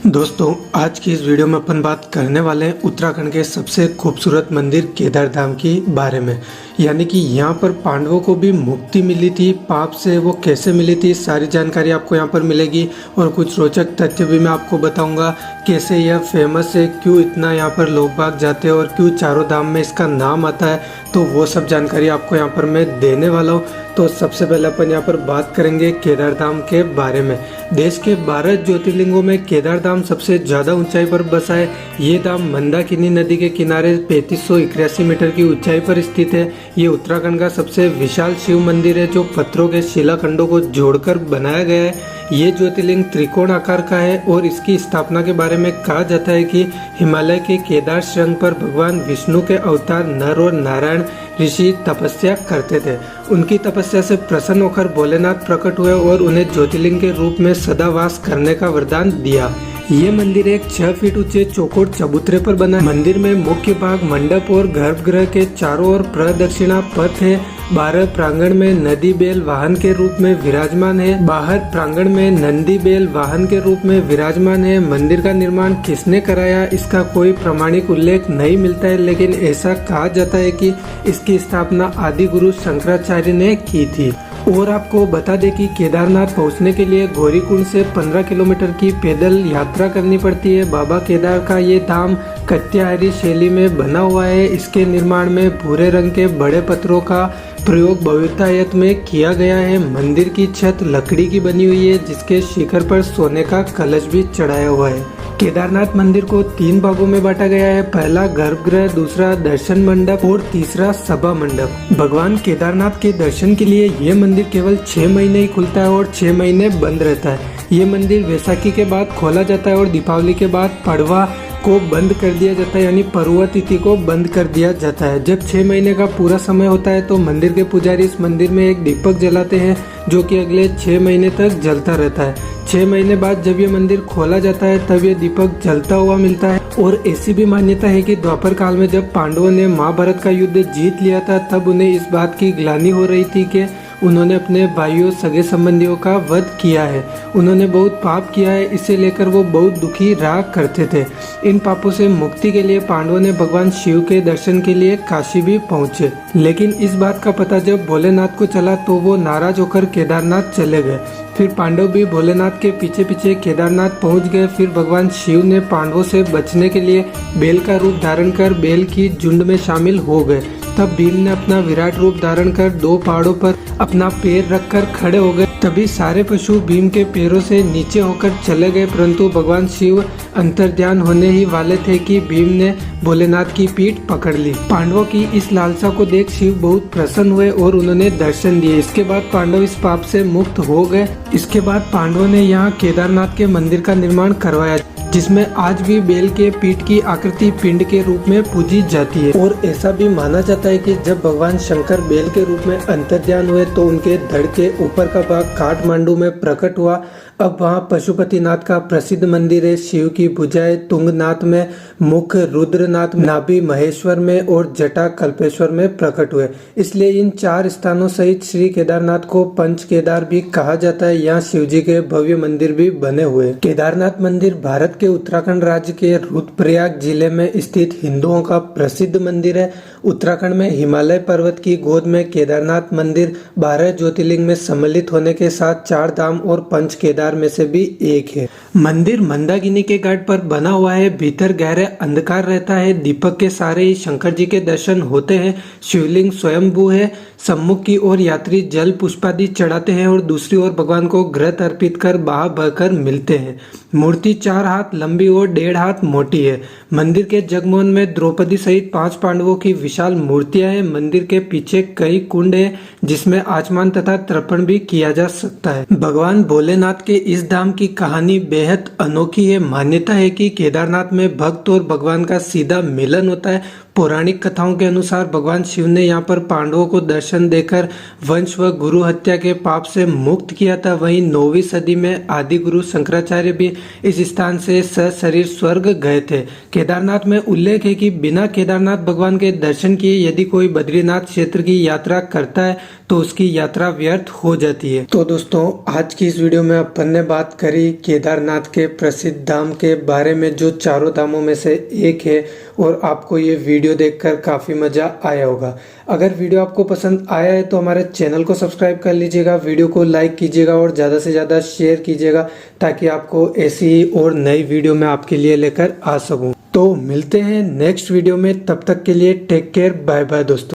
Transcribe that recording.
दोस्तों आज की इस वीडियो में अपन बात करने वाले हैं उत्तराखंड के सबसे खूबसूरत मंदिर केदारधाम के बारे में। यानी कि यहाँ पर पांडवों को भी मुक्ति मिली थी पाप से, वो कैसे मिली थी सारी जानकारी आपको यहाँ पर मिलेगी और कुछ रोचक तथ्य भी मैं आपको बताऊंगा। कैसे यह फेमस है, क्यों इतना यहाँ पर लोग बाग जाते हैं और क्यों चारों धाम में इसका नाम आता है, तो वो सब जानकारी आपको यहाँ पर मैं देने वाला हूँ। तो सबसे पहले अपन यहाँ पर बात करेंगे केदारधाम के बारे में। देश के 12 ज्योतिर्लिंगों में केदारधाम सबसे ज़्यादा ऊंचाई पर बसा है। ये धाम मंदाकिनी नदी के किनारे 3581 मीटर की ऊंचाई पर स्थित है। ये उत्तराखंड का सबसे विशाल शिव मंदिर है जो पत्थरों के शिलाखंडों को जोड़कर बनाया गया है। ये ज्योतिर्लिंग त्रिकोण आकार का है और इसकी स्थापना के बारे में कहा जाता है कि हिमालय के केदार श्रृंग पर भगवान विष्णु के अवतार नर और नारायण ऋषि तपस्या करते थे। उनकी तपस्या से प्रसन्न होकर भोलेनाथ प्रकट हुए और उन्हें ज्योतिर्लिंग के रूप में सदावास करने का वरदान दिया। ये मंदिर एक 6 फीट ऊंचे चौकोर चबूतरे पर बना है। मंदिर में मुख्य भाग मंडप और गर्भगृह के चारों ओर प्रदक्षिणा पथ है। बाहर प्रांगण में नदी बैल वाहन के रूप में विराजमान है। बाहर प्रांगण में नंदी बैल वाहन के रूप में विराजमान है। मंदिर का निर्माण किसने कराया इसका कोई प्रमाणिक उल्लेख नहीं मिलता है, लेकिन ऐसा कहा जाता है कि इसकी स्थापना आदि गुरु शंकराचार्य ने की थी। और आपको बता दें कि केदारनाथ पहुंचने के लिए गौरीकुंड से 15 किलोमीटर की पैदल यात्रा करनी पड़ती है। बाबा केदार का ये धाम कत्याहारी शैली में बना हुआ है। इसके निर्माण में भूरे रंग के बड़े पत्थरों का प्रयोग बहुतायत में किया गया है। मंदिर की छत लकड़ी की बनी हुई है जिसके शिखर पर सोने का कलश भी चढ़ाया हुआ है। केदारनाथ मंदिर को 3 भागों में बांटा गया है। पहला गर्भगृह, दूसरा दर्शन मंडप और तीसरा सभा मंडप। भगवान केदारनाथ के दर्शन के लिए ये मंदिर केवल 6 महीने ही खुलता है और 6 महीने बंद रहता है। ये मंदिर वैसाखी के बाद खोला जाता है और दीपावली के बाद पड़वा को बंद कर दिया जाता है, यानी पड़वा तिथि को बंद कर दिया जाता है। जब 6 महीने का पूरा समय होता है तो मंदिर के पुजारी इस मंदिर में एक दीपक जलाते हैं जो कि अगले 6 महीने तक जलता रहता है। 6 महीने बाद जब ये मंदिर खोला जाता है तब ये दीपक जलता हुआ मिलता है। और ऐसी भी मान्यता है कि द्वापर काल में जब पांडवों ने महाभारत का युद्ध जीत लिया था तब उन्हें इस बात की ग्लानि हो रही थी कि उन्होंने अपने भाइयों सगे संबंधियों का वध किया है। उन्होंने बहुत पाप किया है, इसे लेकर वो बहुत दुखी रहा करते थे। इन पापों से मुक्ति के लिए पांडवों ने भगवान शिव के दर्शन के लिए काशी भी पहुंचे। लेकिन इस बात का पता जब भोलेनाथ को चला तो वो नाराज होकर केदारनाथ चले गए। फिर पांडव भी भोलेनाथ के पीछे पीछे केदारनाथ पहुंच गए। फिर भगवान शिव ने पांडवों से बचने के लिए बैल का रूप धारण कर बैल की झुंड में शामिल हो गए। तब भीम ने अपना विराट रूप धारण कर 2 पहाड़ों पर अपना पैर रखकर खड़े हो गए। तभी सारे पशु भीम के पैरों से नीचे होकर चले गए, परंतु भगवान शिव अंतर्ध्यान होने ही वाले थे कि भीम ने भोलेनाथ की पीठ पकड़ ली। पांडवों की इस लालसा को देख शिव बहुत प्रसन्न हुए और उन्होंने दर्शन दिए। इसके बाद पांडव इस पाप से मुक्त हो गए। इसके बाद पांडवों ने यहाँ केदारनाथ के मंदिर का निर्माण करवाया जिसमें आज भी बैल के पीठ की आकृति पिंड के रूप में पूजी जाती है। और ऐसा भी माना जाता है कि जब भगवान शंकर बैल के रूप में अंतर्ध्यान हुए तो उनके धड़ के ऊपर का भाग काठमांडू में प्रकट हुआ। अब वहाँ पशुपतिनाथ का प्रसिद्ध मंदिर है। शिव की भुजाएं तुंगनाथ में, मुख रुद्रनाथ, नाभि महेश्वर में और जटा कल्पेश्वर में प्रकट हुए। इसलिए इन 4 स्थानों सहित श्री केदारनाथ को पंच केदार भी कहा जाता है। यहाँ शिव जी के भव्य मंदिर भी बने हुए। केदारनाथ मंदिर भारत के उत्तराखंड राज्य के रुद्रप्रयाग जिले में स्थित हिंदुओं का प्रसिद्ध मंदिर है। उत्तराखंड में हिमालय पर्वत की गोद में केदारनाथ मंदिर 12 ज्योतिर्लिंग में सम्मिलित होने के साथ 4 धाम और पंच केदार में से भी एक है। मंदिर मंदाकिनी के घाट पर बना हुआ है। भीतर गहरे अंधकार रहता है। दीपक के सहारे ही शंकर जी के दर्शन होते हैं। शिवलिंग स्वयंभू है। सम्मुख की ओर यात्री जल पुष्पादि चढ़ाते हैं और दूसरी ओर भगवान को घृत अर्पित कर बहा बहकर मिलते हैं। मूर्ति 4 हाथ लंबी और 1.5 हाथ मोटी है। मंदिर के जगमोहन में द्रौपदी सहित 5 पांडवों की विशाल मूर्तियां हैं। मंदिर के पीछे कई कुंड है जिसमें आचमन तथा तर्पण भी किया जा सकता है। भगवान भोलेनाथ के इस धाम की कहानी बेहद अनोखी है। मान्यता है कि केदारनाथ में भक्त और भगवान का सीधा मिलन होता है। पौराणिक कथाओं के अनुसार भगवान शिव ने यहाँ पर पांडवों को दर्शन दर्शन देकर वंश व गुरु हत्या के पाप से मुक्त किया था। वहीं 9वीं सदी में आदि गुरु शंकराचार्य भी इस स्थान से सशरीर स्वर्ग गए थे। केदारनाथ में उल्लेख है कि बिना केदारनाथ भगवान के दर्शन किए यदि कोई बद्रीनाथ क्षेत्र की यात्रा करता है तो उसकी यात्रा व्यर्थ हो जाती है। तो दोस्तों, आज की इस वीडियो में अपन ने बात करी केदारनाथ के प्रसिद्ध धाम के बारे में, जो चारों धामों में से एक है, और आपको ये वीडियो देखकर काफी मजा आया होगा। अगर वीडियो आपको पसंद आया है तो हमारे चैनल को सब्सक्राइब कर लीजिएगा, वीडियो को लाइक कीजिएगा और ज्यादा से ज्यादा शेयर कीजिएगा, ताकि आपको ऐसी ही और नई वीडियो मैं आपके लिए लेकर आ सकूं। तो मिलते हैं नेक्स्ट वीडियो में, तब तक के लिए टेक केयर, बाय बाय दोस्तों।